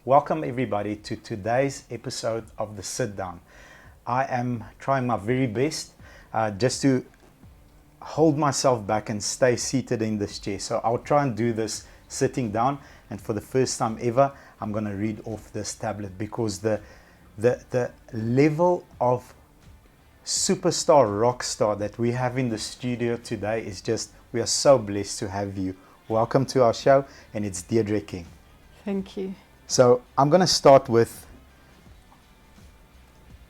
Welcome everybody to today's episode of The Sit Down. I am trying my very best just to hold myself back and stay seated in this chair. So I'll try and do this sitting down, and for the first time ever I'm going to read off this tablet because the level of superstar rock star that we have in the studio today is just, we are so blessed to have you. Welcome to our show, and it's Deirdre King. Thank you. So I'm going to start with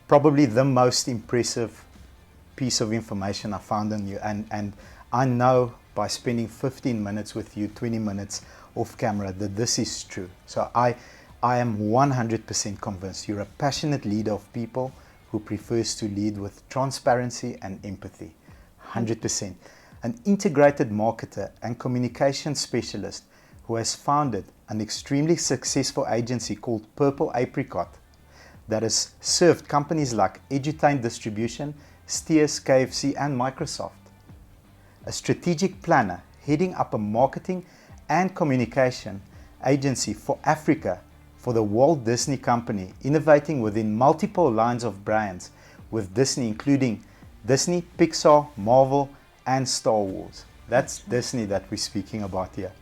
probably the most impressive piece of information I found on you, and I know by spending 15 minutes with you, 20 minutes off camera, that this is true. So I am 100% convinced you're a passionate leader of people who prefers to lead with transparency and empathy. 100%. An integrated marketer and communication specialist who has founded an extremely successful agency called Purple Apricot that has served companies like Edutain Distribution, Steers, KFC and Microsoft. A strategic planner heading up a marketing and communication agency for Africa for the Walt Disney Company, innovating within multiple lines of brands with Disney, including Disney, Pixar, Marvel and Star Wars. That's Disney that we're speaking about here.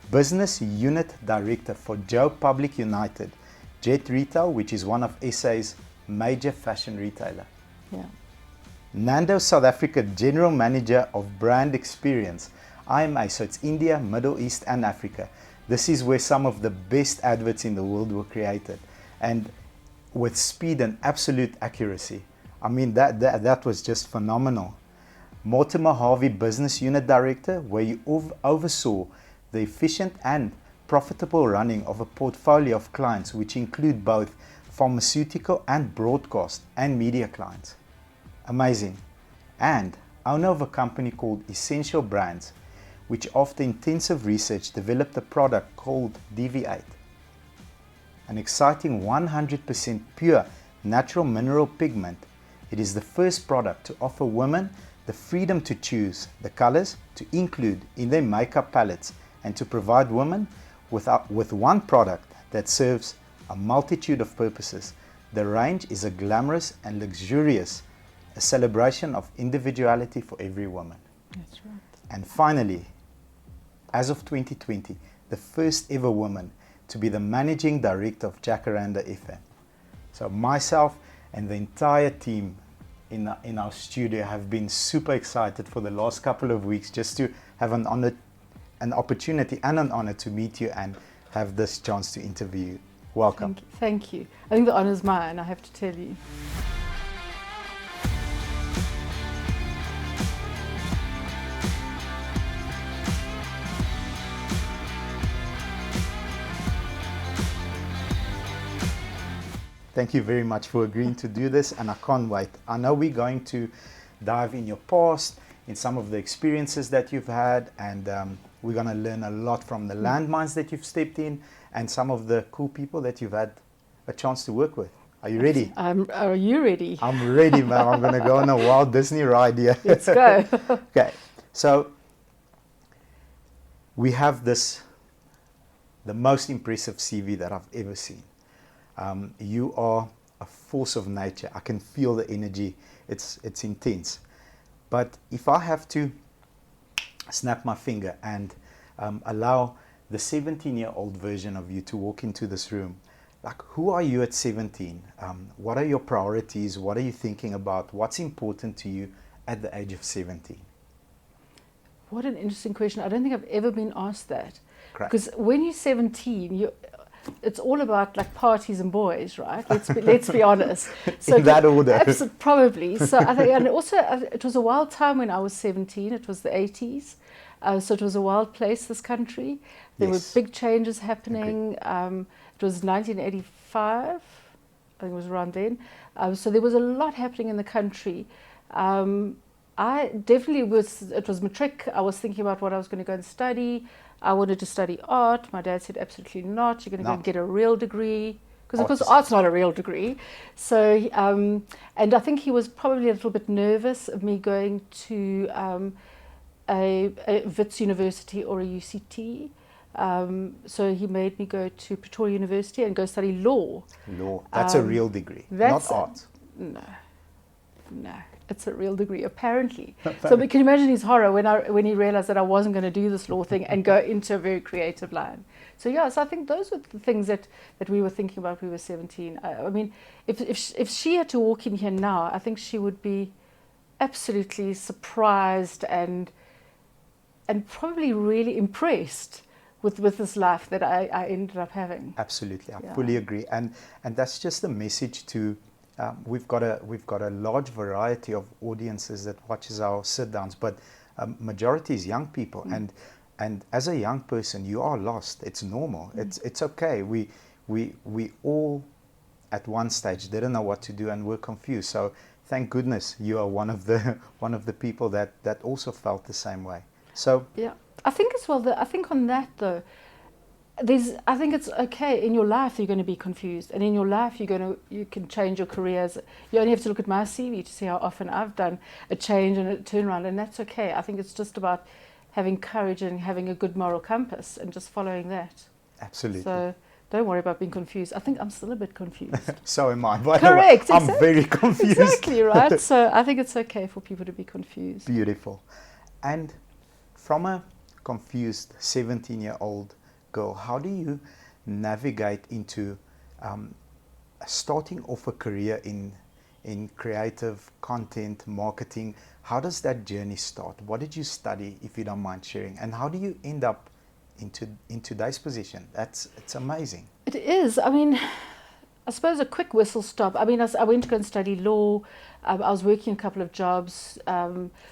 Business Unit Director for Joe Public United, Jet Retail, which is one of SA's major fashion retailer. Yeah. Nando South Africa General Manager of Brand Experience, IMA, so it's India, Middle East and Africa. This is where some of the best adverts in the world were created, and with speed and absolute accuracy. I mean, that was just phenomenal. Mortimer Harvey Business Unit Director, where you oversaw the efficient and profitable running of a portfolio of clients which include both pharmaceutical and broadcast and media clients. Amazing. And owner of a company called Essential Brands, which after intensive research developed a product called DV8. An exciting 100% pure natural mineral pigment. It is the first product to offer women the freedom to choose the colors to include in their makeup palettes, and to provide women with one product that serves a multitude of purposes. The range is a glamorous and luxurious, a celebration of individuality for every woman. That's right. And finally, as of 2020, the first ever woman to be the managing director of Jacaranda FM. So myself and the entire team in our studio have been super excited for the last couple of weeks just to have an opportunity and an honor to meet you and have this chance to interview you. Welcome. Thank you. I think the honor's mine, I have to tell you. Thank you very much for agreeing to do this, and I can't wait. I know we're going to dive in your past, in some of the experiences that you've had, and we're going to learn a lot from the landmines that you've stepped in and some of the cool people that you've had a chance to work with. Are you ready? Are you ready? I'm ready, man. I'm going to go on a Walt Disney ride here. Let's go. Okay, so we have the most impressive CV that I've ever seen. You are a force of nature. I can feel the energy. It's intense. But if I have to snap my finger and allow the 17-year-old version of you to walk into this room, like, who are you at 17? What are your priorities? What are you thinking about? What's important to you at the age of 17? What an interesting question. I don't think I've ever been asked that. Correct. Because when you're 17, it's all about like parties and boys, right? Let's be honest. So in that order. Probably. So I think, and also it was a wild time when I was 17. It was the 80s. So it was a wild place, this country. There Yes. were big changes happening. It was 1985. I think it was around then. So there was a lot happening in the country. I definitely it was matric. I was thinking about what I was going to go and study. I wanted to study art. My dad said, absolutely not. You're going to go and get a real degree. Because of course art's not a real degree. So, and I think he was probably a little bit nervous of me going to a Wits University or a UCT. So he made me go to Pretoria University and go study law. Law. That's a real degree, not art. No, it's a real degree, apparently. So we can imagine his horror when he realized that I wasn't going to do this law thing and go into a very creative line. So yeah, so I think those were the things that we were thinking about when we were 17. I mean, if she had to walk in here now, I think she would be absolutely surprised and probably really impressed with this life that I ended up having. Absolutely, I fully agree, and that's just a message to. We've got a large variety of audiences that watches our sit downs, but majority is young people, and as a young person, you are lost. It's normal. It's okay. We all at one stage didn't know what to do and were confused. So thank goodness you are one of the people that also felt the same way. So yeah, I think as well that I think on that though, I think it's okay in your life you're going to be confused, and in your life you can change your careers. You only have to look at my CV to see how often I've done a change and a turnaround, and that's okay. I think it's just about having courage and having a good moral compass and just following that. Absolutely. So don't worry about being confused. I think I'm still a bit confused. So am I. By Correct. the way, I'm very confused. Exactly right. So I think it's okay for people to be confused. Beautiful. And from a confused 17-year-old girl, how do you navigate into starting off a career in creative content marketing? How does that journey start? What did you study, if you don't mind sharing? And how do you end up in today's position? It's amazing. It is. I mean, I suppose a quick whistle stop. I mean, I went to go and study law. I was working a couple of jobs.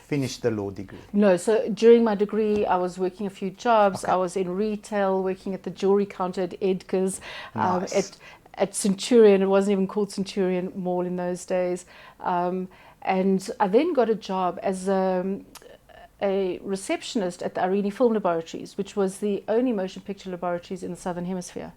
Finished the law degree? No, so during my degree, I was working a few jobs. Okay. I was in retail, working at the jewelry counter at Edgar's, Nice. at Centurion. It wasn't even called Centurion Mall in those days. And I then got a job as a receptionist at the Irene Film Laboratories, which was the only motion picture laboratories in the Southern Hemisphere.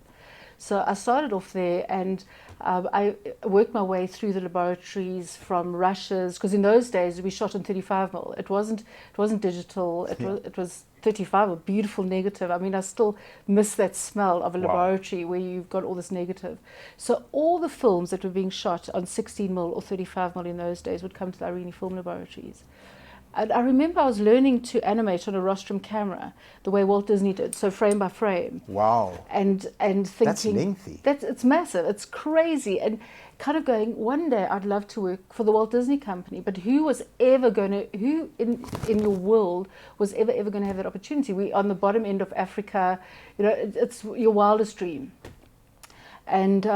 So I started off there, and I worked my way through the laboratories from rushes, because in those days we shot on 35mm. It wasn't digital. It was 35, a beautiful negative. I mean, I still miss that smell of a laboratory where you've got all this negative. So all the films that were being shot on 16mm or 35mm in those days would come to the Irene Film Laboratories. And I remember I was learning to animate on a rostrum camera the way Walt Disney did, so frame by frame. Wow. And thinking that's lengthy. It's massive. It's crazy. And kind of going, one day I'd love to work for the Walt Disney Company, but who in your world was ever going to have that opportunity? We on the bottom end of Africa, it's your wildest dream. And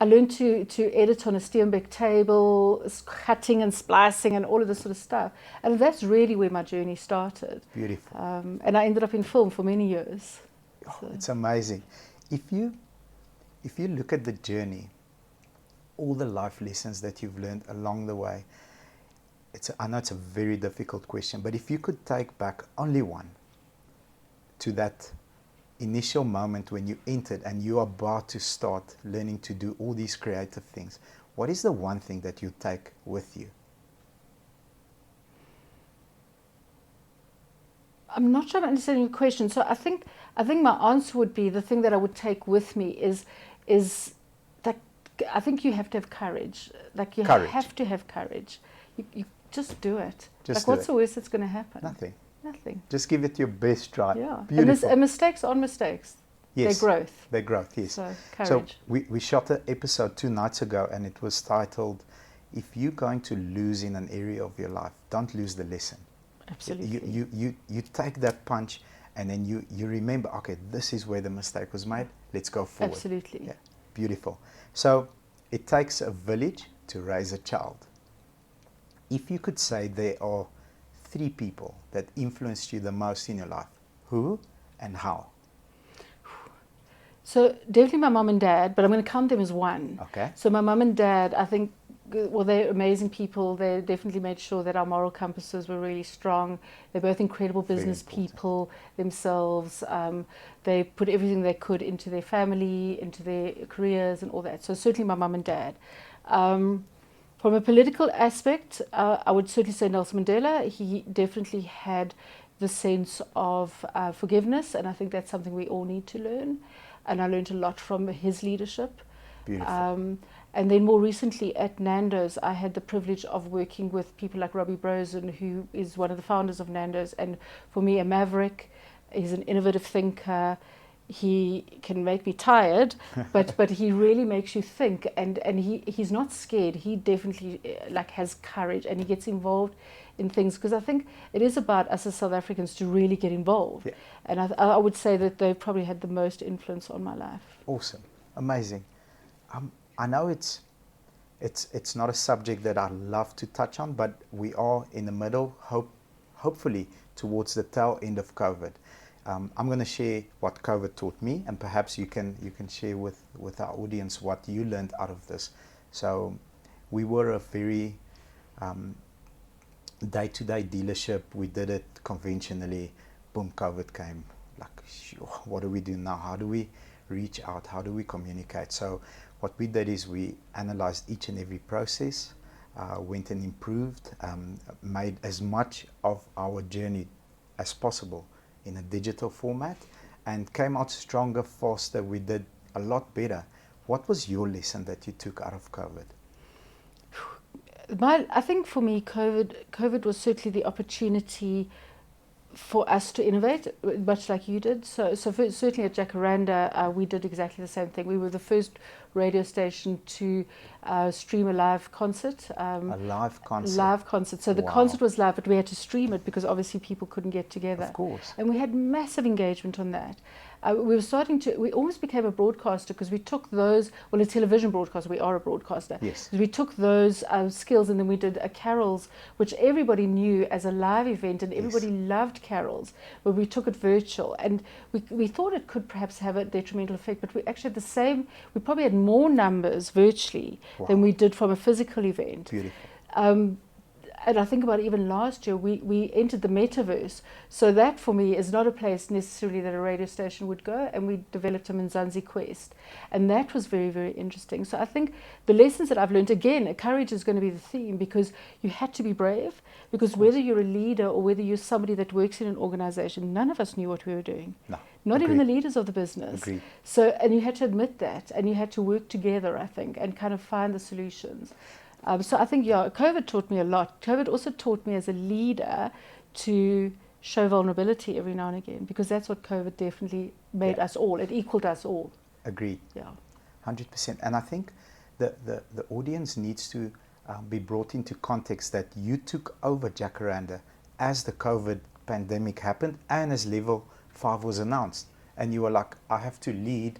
I learned to edit on a Steenbeck table, cutting and splicing and all of this sort of stuff. And that's really where my journey started. Beautiful. And I ended up in film for many years. Oh, it's amazing. If you look at the journey, all the life lessons that you've learned along the way, I know it's a very difficult question, but if you could take back only one to that initial moment when you entered and you are about to start learning to do all these creative things, what is the one thing that you take with you? I'm not sure I'm understanding your question. So I think my answer would be, the thing that I would take with me is that I think you have to have courage. Like you have to have courage. You just do it. What's the worst that's going to happen? Nothing. Just give it your best try. Yeah. Beautiful. And mistakes aren't mistakes. Yes. They're growth. They're growth, yes. So, courage. So we shot an episode 2 nights ago, and it was titled, "If you're going to lose in an area of your life, don't lose the lesson." Absolutely. You take that punch, and then you remember, okay, this is where the mistake was made. Let's go forward. Absolutely. Yeah. Beautiful. So it takes a village to raise a child. If you could say there are 3 people that influenced you the most in your life, who and how? So definitely my mum and dad, but I'm going to count them as one. Okay. So my mum and dad, I think, well, they're amazing people. They definitely made sure that our moral compasses were really strong. They're both incredible business people themselves. They put everything they could into their family, into their careers and all that. So certainly my mum and dad. From a political aspect, I would certainly say Nelson Mandela. He definitely had the sense of forgiveness, and I think that's something we all need to learn. And I learned a lot from his leadership. Beautiful. And then more recently at Nando's, I had the privilege of working with people like Robbie Brosen, who is one of the founders of Nando's, and for me, a maverick. He's an innovative thinker. He can make me tired, but he really makes you think, and he's not scared. He definitely has courage, and he gets involved in things, because I think it is about us as South Africans to really get involved. Yeah. And I would say that they've probably had the most influence on my life. Awesome. Amazing. I know it's not a subject that I love to touch on, but we are in the middle, hopefully towards the tail end of COVID. I'm going to share what COVID taught me, and perhaps you can share with our audience what you learned out of this. So we were a very day-to-day dealership. We did it conventionally. Boom, COVID came. What do we do now? How do we reach out? How do we communicate? So what we did is we analyzed each and every process, went and improved, made as much of our journey as possible in a digital format, and came out stronger, faster. We did a lot better. What was your lesson that you took out of COVID? I think for me, COVID was certainly the opportunity for us to innovate, much like you did. So certainly at Jacaranda, we did exactly the same thing. We were the first radio station to stream a live concert. A live concert? Live concert. So the concert was live, but we had to stream it because obviously people couldn't get together. Of course. And we had massive engagement on that. We almost became a broadcaster, because we took those, a television broadcaster, we are a broadcaster. Yes. We took those skills, and then we did a carols, which everybody knew as a live event, and everybody loved carols, but we took it virtual. And we thought it could perhaps have a detrimental effect, but we actually had the same, we probably had more numbers virtually than we did from a physical event. Beautiful. And I think about even last year, we entered the metaverse. So that for me is not a place necessarily that a radio station would go. And we developed a Mzansi Quest. And that was very, very interesting. So I think the lessons that I've learned, again, courage is going to be the theme, because you had to be brave. Because whether you're a leader or whether you're somebody that works in an organization, none of us knew what we were doing. No. Not even the leaders of the business. Agreed. So, and you had to admit that. And you had to work together, I think, and kind of find the solutions. So I think, COVID taught me a lot. COVID also taught me as a leader to show vulnerability every now and again, because that's what COVID definitely made us all. It equaled us all. Agreed. Yeah. 100%. And I think the audience needs to be brought into context that you took over Jacaranda as the COVID pandemic happened and as Level 5 was announced. And you were like, I have to lead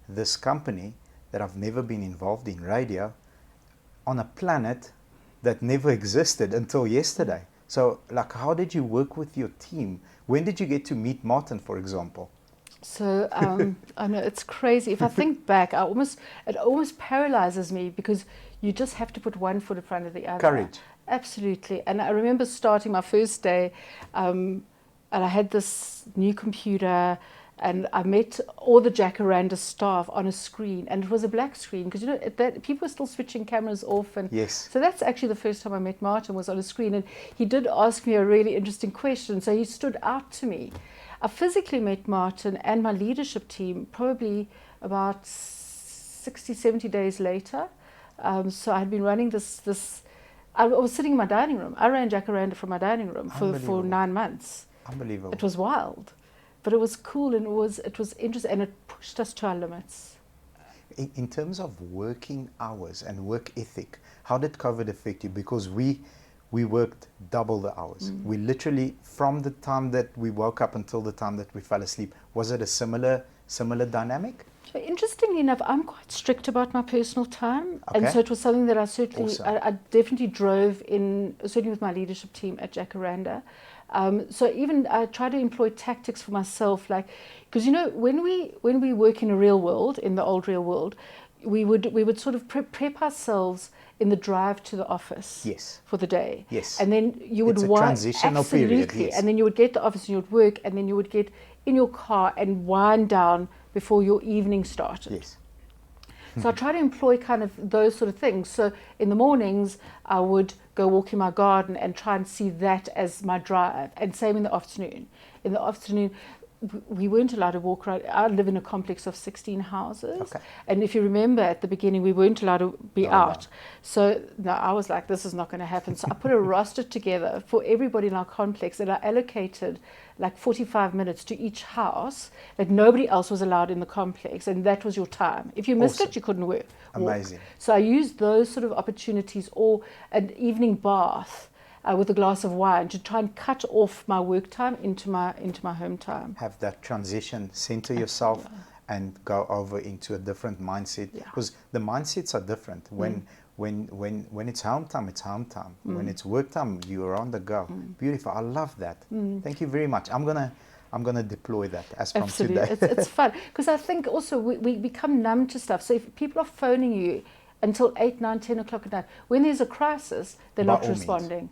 this company that I've never been involved in radio on a planet that never existed until yesterday. So how did you work with your team? When did you get to meet Martin, for example? So I know it's crazy. If I think back, it almost paralyzes me, because you just have to put one foot in front of the other. Courage. Absolutely. And I remember starting my first day, and I had this new computer, and I met all the Jacaranda staff on a screen, and it was a black screen, because people were still switching cameras off, and yes. So that's actually the first time I met Martin, was on a screen, and he did ask me a really interesting question. So he stood out to me. I physically met Martin and my leadership team probably about 60, 70 days later. So I had been running this. I was sitting in my dining room. I ran Jacaranda from my dining room for 9 months. Unbelievable. It was wild. But it was cool, and it was interesting, and it pushed us to our limits. In terms of working hours and work ethic, how did COVID affect you? Because we worked double the hours. We literally, from the time that we woke up until the time that we fell asleep, was it a similar dynamic? So interestingly enough, I'm quite strict about my personal time. Okay. And so it was something that I certainly, Awesome. I definitely drove in, certainly with my leadership team at Jacaranda. So even I try to employ tactics for myself, because when we work in a real world, in the old real world, we would sort of prep ourselves in the drive to the office. Yes. For the day. Yes. And then you would It's a transitional period. Yes. And then you would get to the office and you would work, and then you would get in your car and wind down before your evening started. Yes. So I try to employ kind of those sort of things. So in the mornings, I would go walk in my garden and try and see that as my drive. And same in the afternoon. In the afternoon, we weren't allowed to walk around. I live in a complex of 16 houses. Okay. And if you remember at the beginning, we weren't allowed to be No, out. no. So no, I was like, this is not going to happen. So I put a roster together for everybody in our complex, and I allocated like 45 minutes to each house that nobody else was allowed in the complex, and that was your time. If you missed Awesome. it, you couldn't walk. Amazing. So I used those sort of opportunities, or an evening bath with a glass of wine, to try and cut off my work time into my home time. Have that transition, center yourself, and go over into a different mindset, because the mindsets are different. When it's home time, it's home time. When it's work time, you are on the go. Beautiful. I love that. Thank you very much. I'm gonna deploy that as from Absolutely. today. It's fun, because I think also we become numb to stuff. So if people are phoning you until 8, 9, 10 o'clock at night, when there's a crisis, they're By not all means. responding.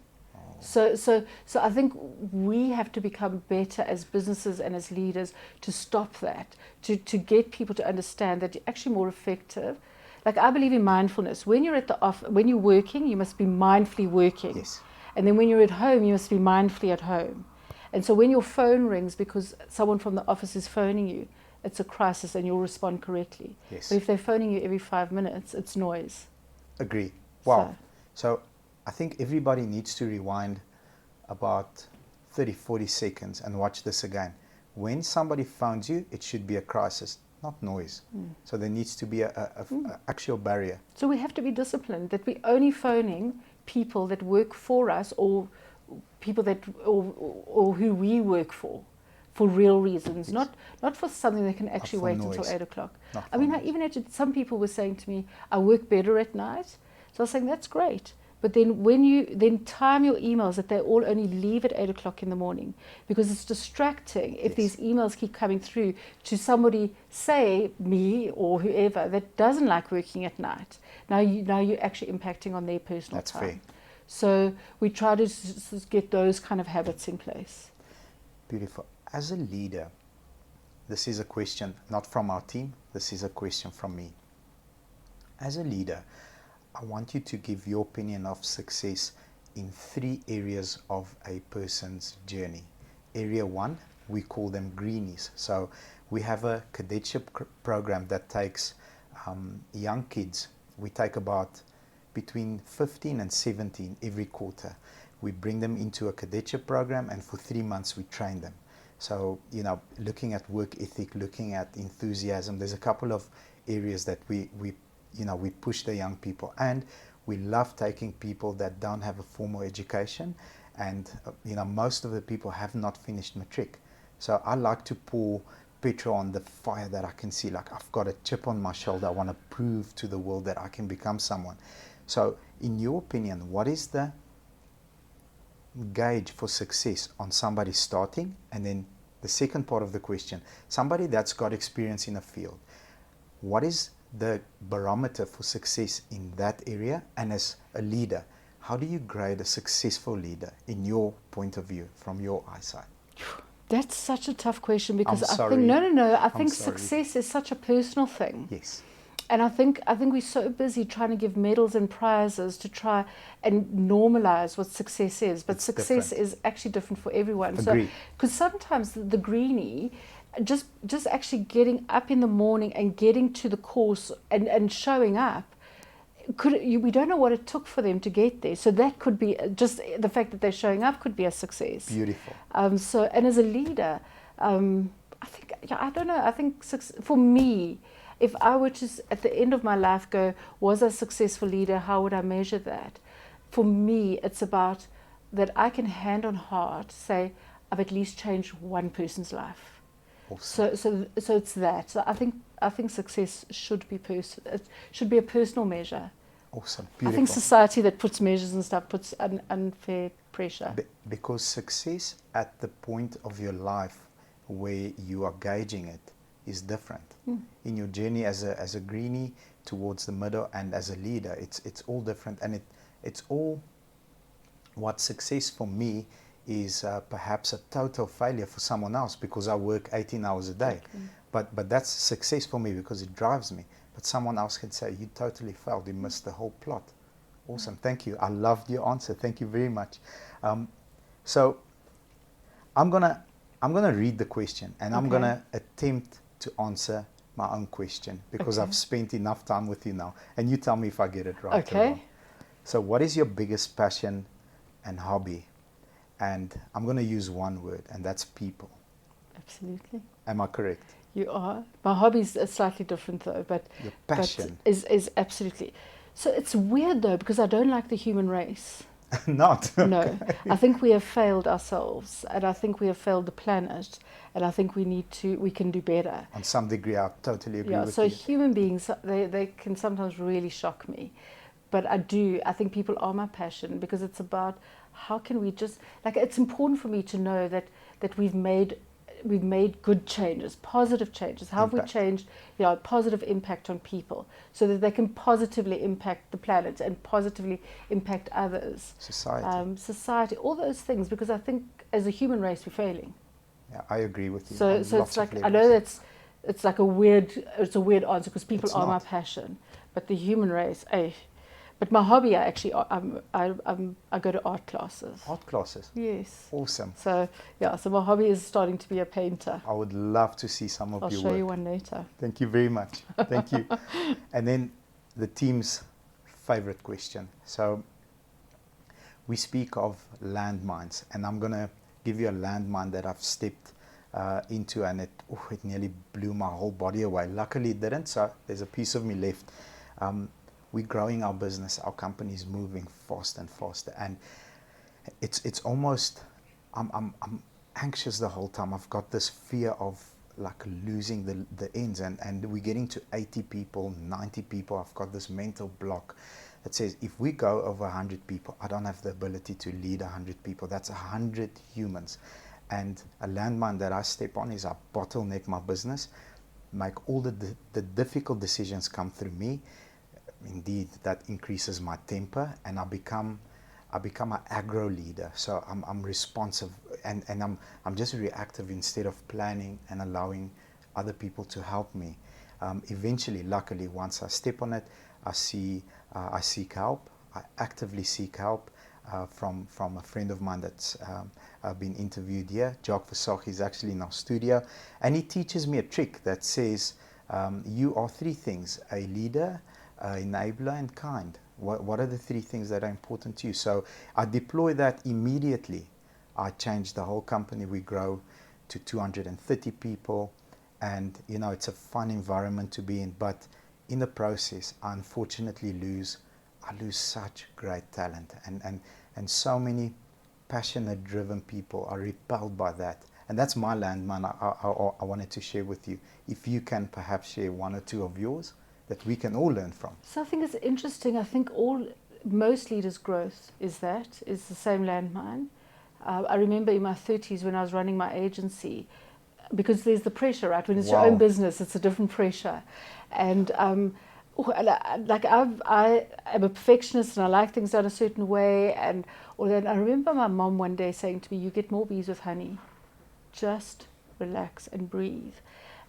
So I think we have to become better as businesses and as leaders to stop that, to get people to understand that you're actually more effective. Like, I believe in mindfulness. When you're at the when you're working, you must be mindfully working. Yes. And then when you're at home, you must be mindfully at home. And so when your phone rings because someone from the office is phoning you, it's a crisis and you'll respond correctly. Yes. But if they're phoning you every 5 minutes, it's noise. Agree. Wow. So I think everybody needs to rewind about 30, 40 seconds and watch this again. When somebody phones you, it should be a crisis, not noise. So there needs to be a actual barrier. So we have to be disciplined, that we're only phoning people that work for us, or people that or who we work for real reasons, Yes. not for something that can actually for wait noise. until 8 o'clock. Not I mean, for I even had some people were saying to me, I work better at night. So I was saying, that's great. But then when you then time your emails that they all only leave at 8 o'clock in the morning, because it's distracting if Yes. these emails keep coming through to somebody, say me or whoever, that doesn't like working at night. Now you're actually impacting on their personal That's time. fair. So we try to get those kind of habits in place. Beautiful. As a leader, this is a question not from our team, this is a question from me. As a leader, I want you to give your opinion of success in 3 areas of a person's journey. Area 1, we call them greenies. So we have a cadetship program that takes young kids. We take about between 15 and 17 every quarter. We bring them into a cadetship program, and for 3 months we train them. So, looking at work ethic, looking at enthusiasm, there's a couple of areas that we push the young people, and we love taking people that don't have a formal education, and most of the people have not finished matric. So I like to pour petrol on the fire that I can see, like I've got a chip on my shoulder. I want to prove to the world that I can become someone. So in your opinion, what is the gauge for success on somebody starting? And then the second part of the question, somebody that's got experience in a field, what is the barometer for success in that area? And as a leader, how do you grade a successful leader in your point of view, from your eyesight? That's such a tough question, because I'm I sorry. think no. I think sorry. success is such a personal thing. Yes. And I think we're so busy trying to give medals and prizes to try and normalize what success is. But It's success different. is actually different for everyone. Agree. So, because sometimes the greenie, just actually getting up in the morning and getting to the course and showing up, we don't know what it took for them to get there. So that could be just the fact that they're showing up could be a success. Beautiful. So, and as a leader, I think, I don't know, I think for me, if I were to, at the end of my life, go, was I a successful leader, how would I measure that? For me, it's about that I can hand on heart say, I've at least changed one person's life. Awesome. So it's that. So I think success should be it should be a personal measure. Awesome. I Beautiful. think society that puts measures and stuff puts unfair pressure. Because success at the point of your life where you are gauging it is different. In your journey as a greenie towards the middle and as a leader, it's all different, and it's all what success for me is perhaps a total failure for someone else, because I work 18 hours a day. But that's success for me because it drives me. but someone else can say, you totally failed, you missed the whole plot. Awesome, thank you. I loved your answer. Thank you very much. So I'm gonna read the question, and I'm gonna attempt to answer my own question, because I've spent enough time with you now, and you tell me if I get it right or wrong. So what is your biggest passion and hobby? And I'm going to use one word, and that's people. Absolutely. Am I correct? You are. My hobbies are slightly different though, but your passion is absolutely. So it's weird though, because I don't like the human race. Not. No. I think we have failed ourselves, and I think we have failed the planet, and I think we can do better. On some degree, I totally agree with you. So human beings, they can sometimes really shock me. But I think people are my passion, because it's about how can we just, like, it's important for me to know that we've made good changes, positive changes. How have we changed, positive impact on people, so that they can positively impact the planet and positively impact others. Society, all those things, because I think as a human race we're failing. Yeah, I agree with you. So it's like, I know it's like a weird answer, because people are my passion, but the human race, But my hobby, I go to art classes. Art classes? Yes. Awesome. So my hobby is starting to be a painter. I would love to see some of your work. I'll show you one later. Thank you very much. Thank you. And then the team's favorite question. So we speak of landmines, and I'm going to give you a landmine that I've stepped into, and it nearly blew my whole body away. Luckily it didn't, so there's a piece of me left. We're growing our business, our company is moving faster and faster, and it's almost, I'm anxious the whole time. I've got this fear of like losing the ends, and we're getting to 80 people, 90 people. I've got this mental block that says, if we go over 100 people, I don't have the ability to lead 100 people. That's 100 humans. And a landmine that I step on is I bottleneck my business, make all the difficult decisions come through me. Indeed, that increases my temper, and I become an aggro leader. So I'm responsive, and I'm just reactive instead of planning and allowing other people to help me. Eventually, luckily, once I step on it, I seek help. I actively seek help from a friend of mine that's been interviewed here. Jacques Versace is actually in our studio, and he teaches me a trick that says, you are three things: a leader, enabler, and kind. What are the three things that are important to you? So I deploy that immediately. I change the whole company. We grow to 230 people, and it's a fun environment to be in. But in the process, I unfortunately lose such great talent, and so many passionate, driven people are repelled by that. And that's my landmine I wanted to share with you. If you can perhaps share one or two of yours that we can all learn from. So I think it's interesting. I think most leaders' growth is the same landmine. I remember in my 30s when I was running my agency, because there's the pressure, right? When it's your own business, it's a different pressure. And I am a perfectionist, and I like things done a certain way. And all that. I remember my mom one day saying to me, "You get more bees with honey. Just relax and breathe."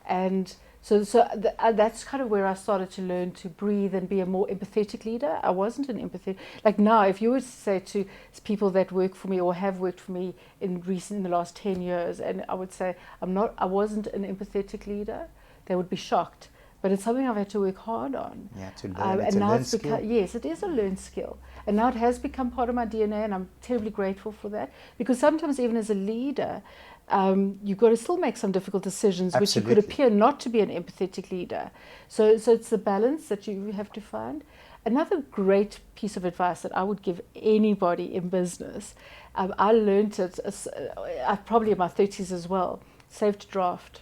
And so that's kind of where I started to learn to breathe and be a more empathetic leader. I wasn't an empathetic. Like now, if you were to say to people that work for me or have worked for me in the last 10 years, and I would say I wasn't an empathetic leader, they would be shocked. But it's something I've had to work hard on. Yeah, to learn. And now it's become, yes, it is a learned skill. And now it has become part of my DNA, and I'm terribly grateful for that. Because sometimes even as a leader, you've got to still make some difficult decisions, which you could appear not to be an empathetic leader. So it's the balance that you have to find. Another great piece of advice that I would give anybody in business, I learned it probably in my 30s as well, save to draft.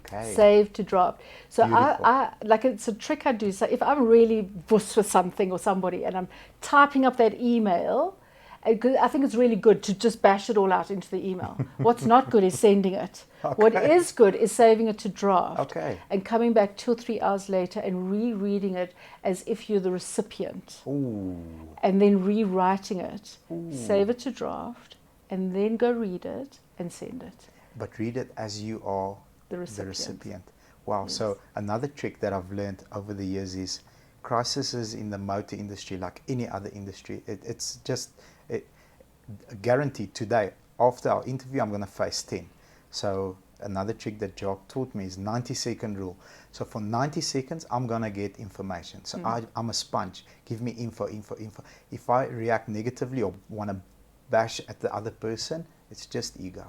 Okay. Save to draft. So I like, it's a trick I do. So if I'm really vuss with something or somebody and I'm typing up that email, I think it's really good to just bash it all out into the email. What's not good is sending it. Okay. What is good is saving it to draft and coming back 2 or 3 hours later and rereading it as if you're the recipient. Ooh. And then rewriting it. Ooh. Save it to draft and then go read it and send it. But read it as you are the recipient. Wow. Yes. So another trick that I've learned over the years is crises in the motor industry, like any other industry. It's just guaranteed today. After our interview, I'm going to face 10. So another trick that Jock taught me is 90-second rule. So for 90 seconds, I'm going to get information. So I'm a sponge. Give me info. If I react negatively or want to bash at the other person, it's just ego.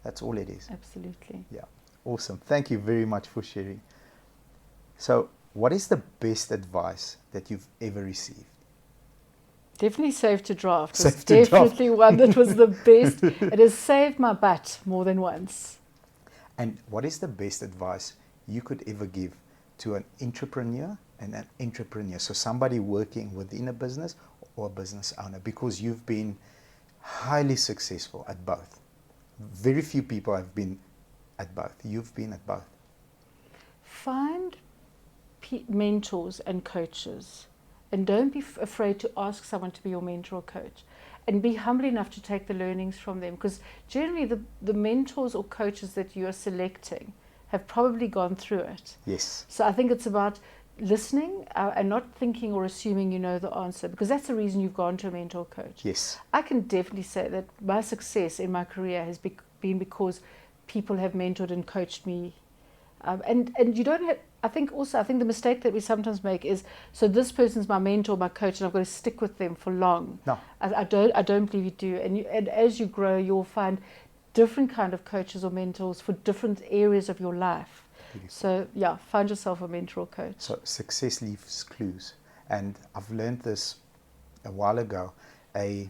That's all it is. Absolutely. Yeah. Awesome. Thank you very much for sharing. So what is the best advice that you've ever received? Definitely Save to Draft. Save It's to Draft. definitely one that was the best. It has saved my butt more than once. And what is the best advice you could ever give to an entrepreneur and an entrepreneur? So somebody working within a business or a business owner, because you've been highly successful at both. Very few people have been at both. You've been at both. Find mentors and coaches, and don't be afraid to ask someone to be your mentor or coach, and be humble enough to take the learnings from them, because generally the mentors or coaches that you are selecting have probably gone through it. Yes. So I think it's about listening and not thinking or assuming you know the answer, because that's the reason you've gone to a mentor or coach. Yes. I can definitely say that my success in my career has been because people have mentored and coached me. And you don't have, I think the mistake that we sometimes make is, so this person's my mentor, my coach, and I've got to stick with them for long. No. I don't believe you do. And as you grow, you'll find different kind of coaches or mentors for different areas of your life. Beautiful. So yeah, find yourself a mentor or coach. So success leaves clues. And I've learned this a while ago. I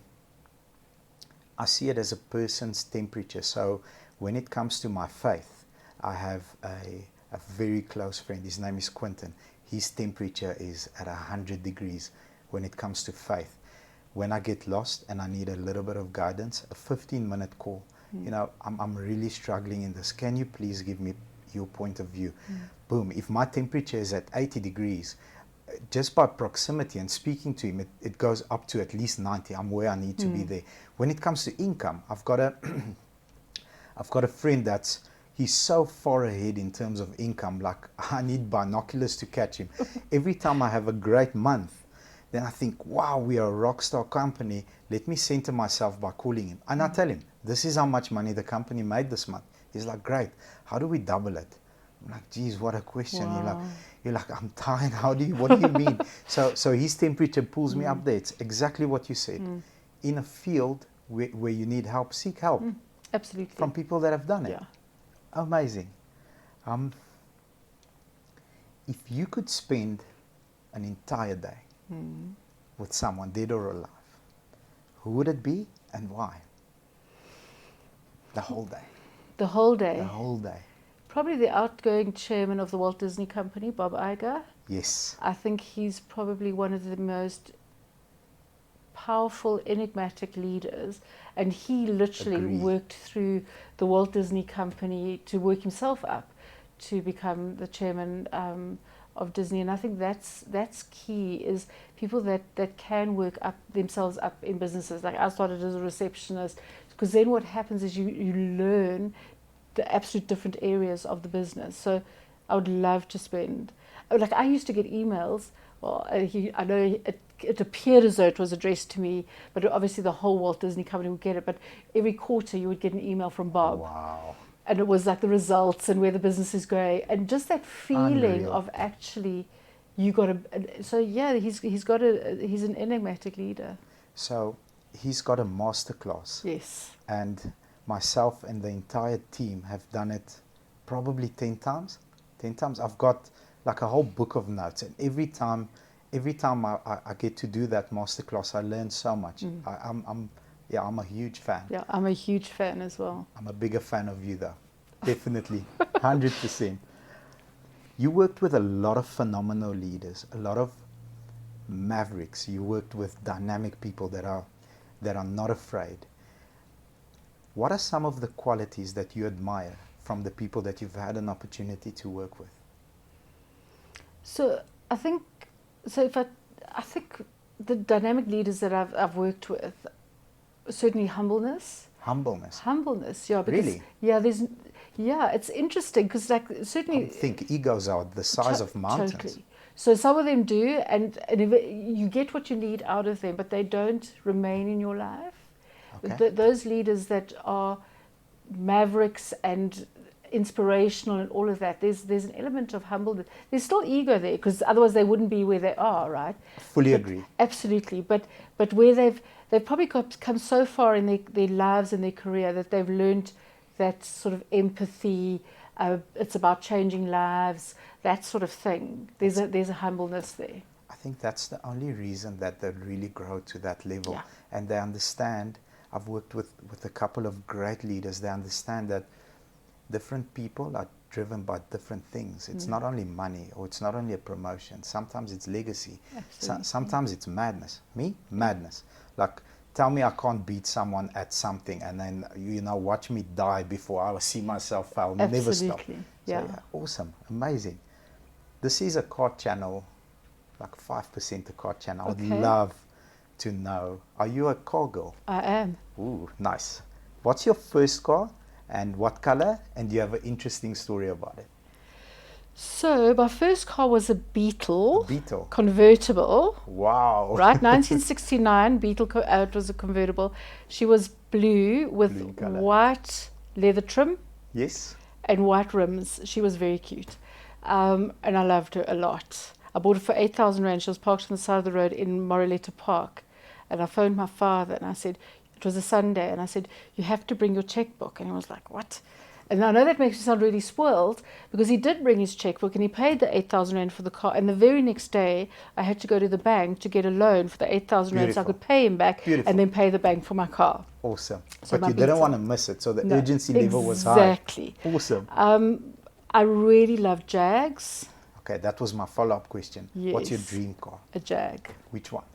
see it as a person's temperature. So when it comes to my faith, I have a very close friend. His name is Quentin. His temperature is at 100 degrees when it comes to faith. When I get lost and I need a little bit of guidance, a 15-minute call. You know, I'm really struggling in this. Can you please give me your point of view? Boom. If my temperature is at 80 degrees, just by proximity and speaking to him, it goes up to at least 90. I'm where I need to be there. When it comes to income, I've got a friend he's so far ahead in terms of income, like I need binoculars to catch him. Every time I have a great month, then I think, wow, we are a rock star company. Let me center myself by calling him. And I tell him, this is how much money the company made this month. He's like, great. How do we double it? I'm like, geez, what a question. Wow. You're like, I'm tired. What do you mean? So his temperature pulls me up there. It's exactly what you said. In a field where you need help, seek help. Absolutely. From people that have done it. Yeah. Amazing. If you could spend an entire day with someone, dead or alive, who would it be and why? The whole day. The whole day. The whole day. Probably the outgoing chairman of the Walt Disney Company, Bob Iger. Yes. I think he's probably one of the most powerful, enigmatic leaders, and he literally Agreed. worked through the Walt Disney Company to work himself up to become the chairman of Disney. And I think that's key, is people that can work up themselves up in businesses. Like I started as a receptionist, because then what happens is you learn the absolute different areas of the business. So I would love to spend, like I used to get emails, well, I know it appeared as though it was addressed to me, but obviously the whole Walt Disney Company would get it. But every quarter you would get an email from Bob. Wow. And it was like the results and where the business is going, and just that feeling Unreal. of actually you got to. So yeah, he's an enigmatic leader. So he's got a masterclass. Yes. And myself and the entire team have done it probably 10 times. 10 times. I've got like a whole book of notes, and every time I get to do that masterclass, I learn so much. I'm a huge fan. Yeah, I'm a huge fan as well. I'm a bigger fan of you though. Definitely. 100%. You worked with a lot of phenomenal leaders, a lot of mavericks. You worked with dynamic people that are not afraid. What are some of the qualities that you admire from the people that you've had an opportunity to work with? So I think the dynamic leaders that I've worked with, certainly humbleness. Humbleness. Yeah. Because, Really? Yeah. Yeah, it's interesting because, like, I certainly think egos are the size of mountains. Totally. So some of them do, and if you get what you need out of them, but they don't remain in your life. Okay. Those leaders that are mavericks and inspirational and all of that, there's an element of humbleness. There's still ego there, because otherwise they wouldn't be where they are, right? Fully But agree. absolutely. But where they've probably come so far in their lives and their career that they've learned that sort of empathy. It's about changing lives, that sort of thing. There's a humbleness there. I think that's the only reason that they really grow to that level. Yeah. And they understand. I've worked with a couple of great leaders. They understand that different people are driven by different things. It's not only money, or it's not only a promotion. Sometimes it's legacy. Sometimes it's madness. Me? Madness. Like, tell me I can't beat someone at something, and then, watch me die before I will see myself fail. Never stop. So, Yeah. awesome. Amazing. This is a car channel, like 5% a car channel. I would love to know, are you a car girl? I am. Ooh, nice. What's your first car, and what color, and do you have an interesting story about it? So my first car was a Beetle. Beetle. Convertible. Wow. Right, 1969 Beetle. It was a convertible. She was blue with white leather trim. Yes. And white rims. She was very cute. And I loved her a lot. I bought her for 8,000 Rand. She was parked on the side of the road in Moreleta Park. And I phoned my father and I said, it was a Sunday, and I said, you have to bring your checkbook. And he was like, what? And I know that makes me sound really spoiled, because he did bring his checkbook and he paid the 8,000 Rand for the car. And the very next day, I had to go to the bank to get a loan for the 8,000 Rand so I could pay him back and then pay the bank for my car. Awesome. So but you didn't want to miss it, so the urgency level was high. Exactly. Awesome. I really love Jags. Okay, that was my follow-up question. Yes. What's your dream car? A Jag. Which one?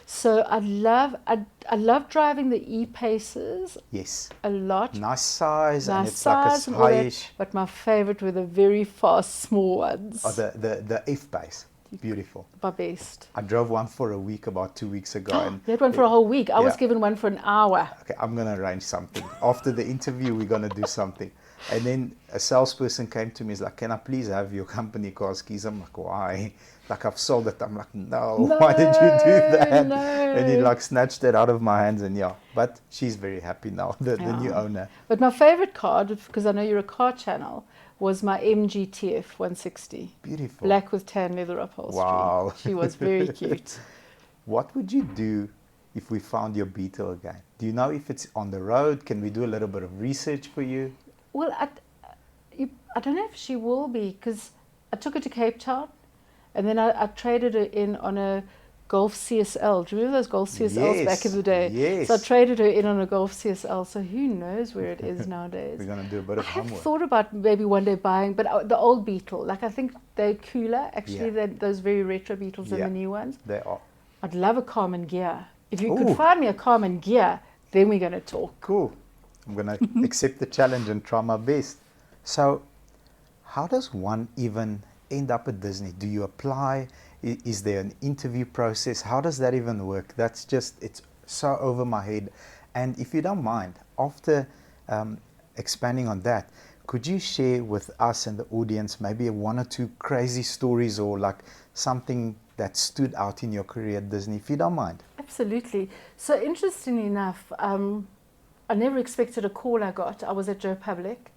So I love driving the E-Paces. Yes. A lot. Nice size, and it's size like a high-ish. But my favorite were the very fast, small ones. Oh, the F-Pace. Beautiful. My best. I drove one for a week about 2 weeks ago. And you had one for a whole week. I was given one for an hour. Okay, I'm going to arrange something. After the interview, we're going to do something. And then a salesperson came to me, he's like, can I please have your company car's keys? I'm like, why? Like, I've sold it. I'm like, no, why did you do that? No. And he like snatched it out of my hands, and but she's very happy now, the new owner. But my favorite car, because I know you're a car channel, was my MGTF 160. Beautiful. Black with tan leather upholstery. Wow. She was very cute. What would you do if we found your Beetle again? Do you know if it's on the road? Can we do a little bit of research for you? Well, I don't know if she will be, because I took her to Cape Town, and then I traded her in on a Golf CSL. Do you remember those Golf CSLs back in the day? Yes. So I traded her in on a Golf CSL, so who knows where it is nowadays. We're going to do a bit of homework. I have thought about maybe one day buying, but the old Beetle, like I think they're cooler, actually, than those very retro Beetles and the new ones. They are. I'd love a Carmen Gear. If you could find me a Carmen Gear, then we're going to talk. Cool. I'm going to accept the challenge and try my best. So, how does one even end up at Disney? Do you apply? Is there an interview process? How does that even work? That's just, it's so over my head. And if you don't mind, after expanding on that, could you share with us and the audience maybe one or two crazy stories, or like something that stood out in your career at Disney, if you don't mind? Absolutely. So interestingly enough, I never expected a call I got. I was at Joe Public,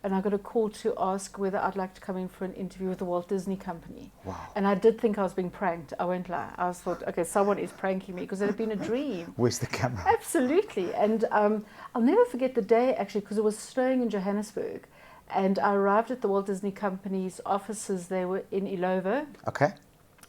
and I got a call to ask whether I'd like to come in for an interview with the Walt Disney Company. Wow. And I did think I was being pranked. I won't lie. I thought, okay, someone is pranking me, because it had been a dream. Where's the camera? Absolutely. And I'll never forget the day, actually, because it was snowing in Johannesburg. And I arrived at the Walt Disney Company's offices. They were in Ilovo. Okay.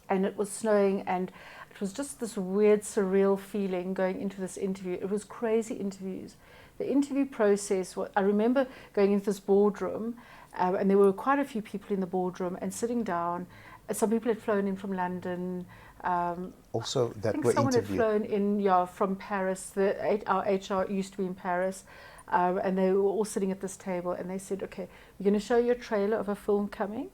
And it was snowing, and it was just this weird, surreal feeling going into this interview. It was crazy interviews. The interview process, I remember going into this boardroom, and there were quite a few people in the boardroom, and sitting down. Some people had flown in from London. Also, that I think were someone interviewed. had flown in, from Paris. Our HR used to be in Paris, and they were all sitting at this table, and they said, okay, we're going to show you a trailer of a film coming.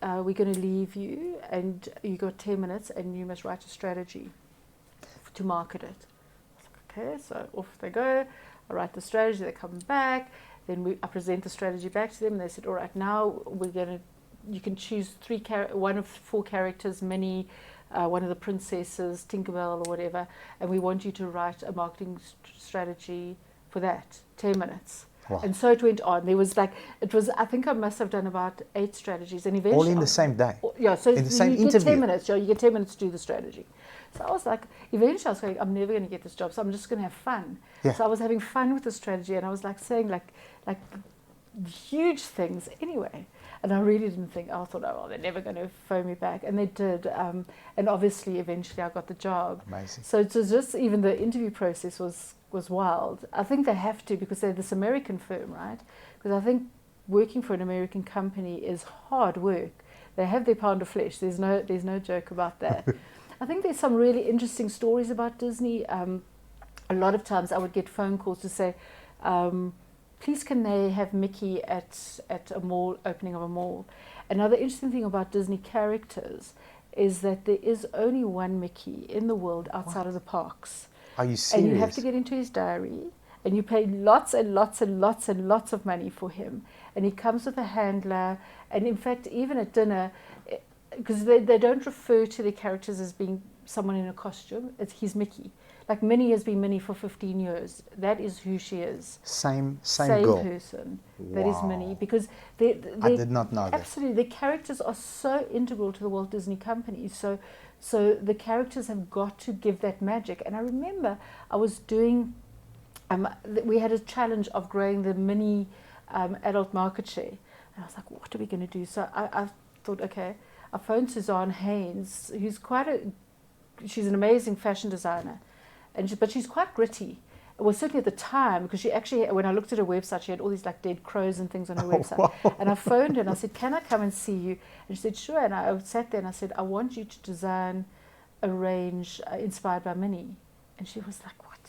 We're going to leave you, and you got 10 minutes, and you must write a strategy to market it. I was like, okay, so off they go. I write the strategy, they come back, Then I present the strategy back to them, and they said, all right, now you can choose one of 4 characters, Minnie, one of the princesses, Tinkerbell or whatever, and we want you to write a marketing strategy for that, 10 minutes. Wow. And so it went on. I think I must have done about 8 strategies. And eventually, All in the same day? Yeah, so in the same you interview? get 10 minutes, you get 10 minutes to do the strategy. So I was like, eventually I was going, I'm never going to get this job, so I'm just going to have fun. Yeah. So I was having fun with the strategy, and I was like saying like huge things anyway. And I really didn't think, I thought, oh, well, they're never going to phone me back. And they did. And obviously, eventually, I got the job. Amazing. So it was just, even the interview process was wild. I think they have to, because they're this American firm, right? Because I think working for an American company is hard work. They have their pound of flesh. There's no joke about that. I think there's some really interesting stories about Disney. A lot of times I would get phone calls to say, please can they have Mickey at a mall, opening of a mall. Another interesting thing about Disney characters is that there is only one Mickey in the world outside of the parks. Are you serious? And you have to get into his diary, and you pay lots and lots and lots and lots of money for him. And he comes with a handler, and in fact, even at dinner, because they don't refer to the characters as being someone in a costume, he's Mickey. Like Minnie has been Minnie for 15 years. That is who she is. Same girl. person. Wow. That is Minnie. Because they I did not know that. Absolutely. The characters are so integral to the Walt Disney Company. So the characters have got to give that magic. And I remember I was doing, we had a challenge of growing the Minnie adult market share. And I was like, what are we going to do? So I thought, okay, I phoned Suzanne Haynes, who's she's an amazing fashion designer. But she's quite gritty. Well, certainly at the time, because she actually, when I looked at her website, she had all these like dead crows and things on her website. Wow. And I phoned her and I said, can I come and see you? And she said, sure. And I sat there and I said, I want you to design a range inspired by Minnie. And she was like, what?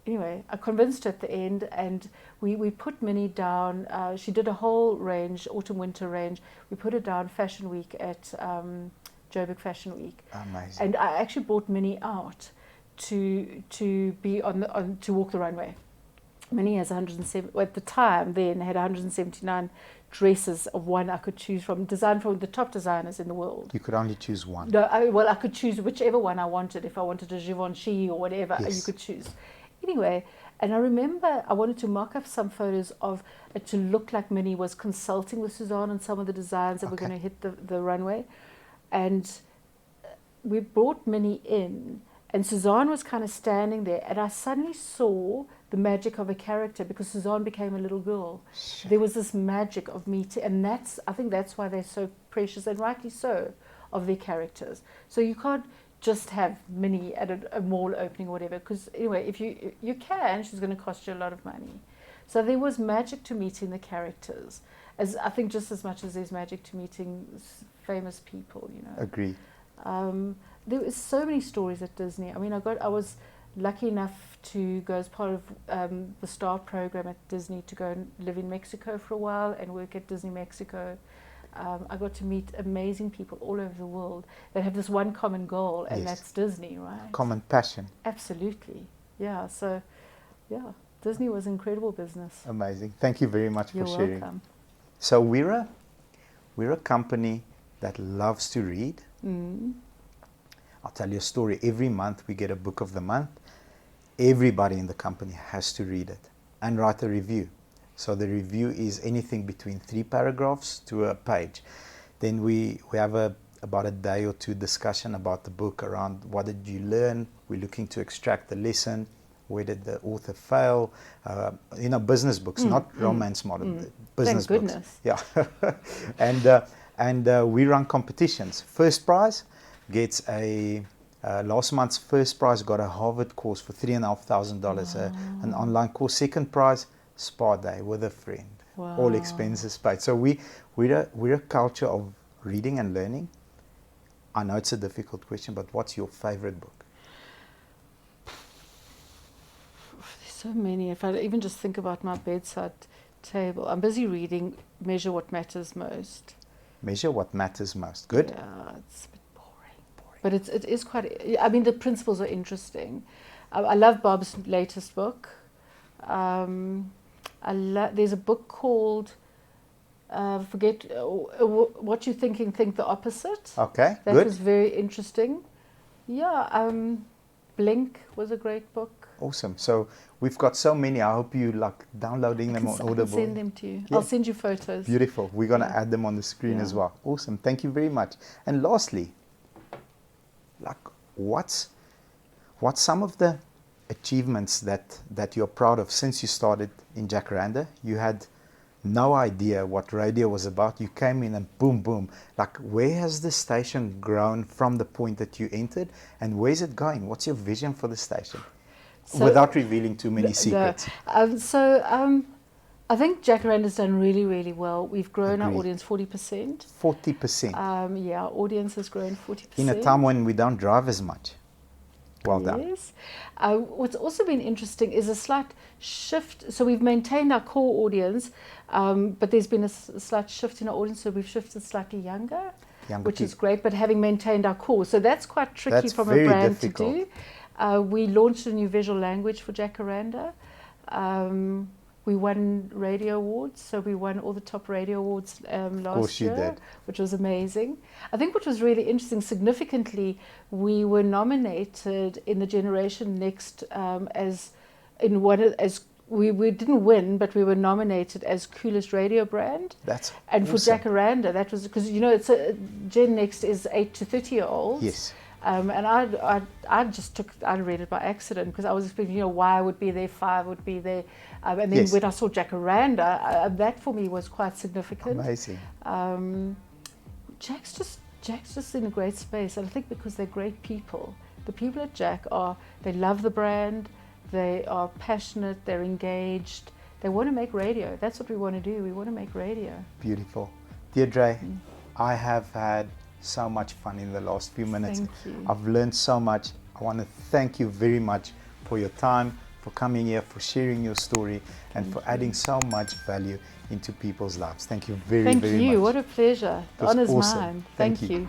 Anyway, I convinced her at the end, and we put Minnie down. She did a whole range, autumn-winter range. We put her down Fashion Week at Joburg Fashion Week. Amazing. And I actually brought Minnie out to be to walk the runway. Minnie has 107, at the time then had 179 dresses of one I could choose from, designed from the top designers in the world. You could only choose one. No, I could choose whichever one I wanted. If I wanted a Givenchy or whatever, yes. You could choose. Anyway, and I remember I wanted to mock up some photos of it to look like Minnie was consulting with Suzanne on some of the designs that were going to hit the runway. And we brought Minnie in, and Suzanne was kind of standing there, and I suddenly saw the magic of a character, because Suzanne became a little girl. Sure. There was this magic of meeting, and I think that's why they're so precious, and rightly so, of their characters. So you can't just have Minnie at a mall opening or whatever, because anyway, if you can, she's going to cost you a lot of money. So there was magic to meeting the characters, as I think just as much as there's magic to meeting famous people, you know. Agree. There was so many stories at Disney. I mean, I was lucky enough to go as part of the STAR program at Disney to go and live in Mexico for a while and work at Disney Mexico. I got to meet amazing people all over the world that have this one common goal, and yes. that's Disney, right? Common passion. Absolutely. Yeah. So, yeah, Disney was incredible business. Amazing. Thank you very much You're for sharing. welcome. So we're a company that loves to read. Mm. I'll tell you a story. Every month we get a book of the month. Everybody in the company has to read it and write a review. So the review is anything between 3 paragraphs to a page. Then we have about a day or two discussion about the book, around what did you learn. We're looking to extract the lesson. Where did the author fail? Business books, not romance model, business Thank books. goodness. Yeah. and we run competitions. First prize gets last month's first prize got a Harvard course for $3,500, an online course. Second prize, spa day with a friend, all expenses paid. So we're a culture of reading and learning. I know it's a difficult question, but what's your favorite book? There's so many. If I even just think about my bedside table, I'm busy reading Measure What Matters Most. Measure What Matters Most. Good. Yeah, it's a bit boring. But it is quite. I mean, the principles are interesting. I love Bob's latest book. There's a book called Forget What You Think and Think the Opposite. Okay, That good. was very interesting. Yeah, Blink was a great book. Awesome. So we've got so many. I hope you like downloading them on I can Audible. send them to you. Yeah. I'll send you photos. Beautiful. We're going to Yeah. add them on the screen Yeah. as well. Awesome. Thank you very much. And lastly, like what's some of the achievements that you're proud of since you started in Jacaranda? You had no idea what radio was about. You came in and boom, boom. Like, where has the station grown from the point that you entered, and where's it going? What's your vision for the station? So- Without revealing too many secrets. I think Jacaranda's done really, really well. We've grown our Agreed. audience 40%. 40%. Yeah, our audience has grown 40%. In a time when we don't drive as much. Well done. Yes. What's also been interesting is a slight shift. So we've maintained our core audience, but there's been a slight shift in our audience. So we've shifted slightly younger, which is great, but having maintained our core. So that's quite tricky That's from a very brand difficult. to do. We launched a new visual language for Jacaranda. We won radio awards, so we won all the top radio awards last you year, did. which was amazing. I think what was really interesting, significantly, we were nominated in the Generation Next we didn't win, but we were nominated as coolest radio brand. That's And awesome. for Jacaranda, that was because it's Gen Next is 8 to 30-year-olds. Yes. And I read it by accident because I was expecting, Y would be there, 5 would be there. And then Yes. when I saw Jacaranda, that for me was quite significant. Amazing. Jack's just in a great space. And I think because they're great people. The people at Jack they love the brand, they are passionate, they're engaged, they want to make radio. That's what we want to do. We want to make radio. Beautiful. Deirdre, I have had so much fun in the last few minutes. Thank you. I've learned so much. I want to thank you very much for your time, for coming here, for sharing your story, and for adding so much value into people's lives. Thank you very, Thank very you. much. What a pleasure. The It was honor's awesome. mine. Thank Thank you. you.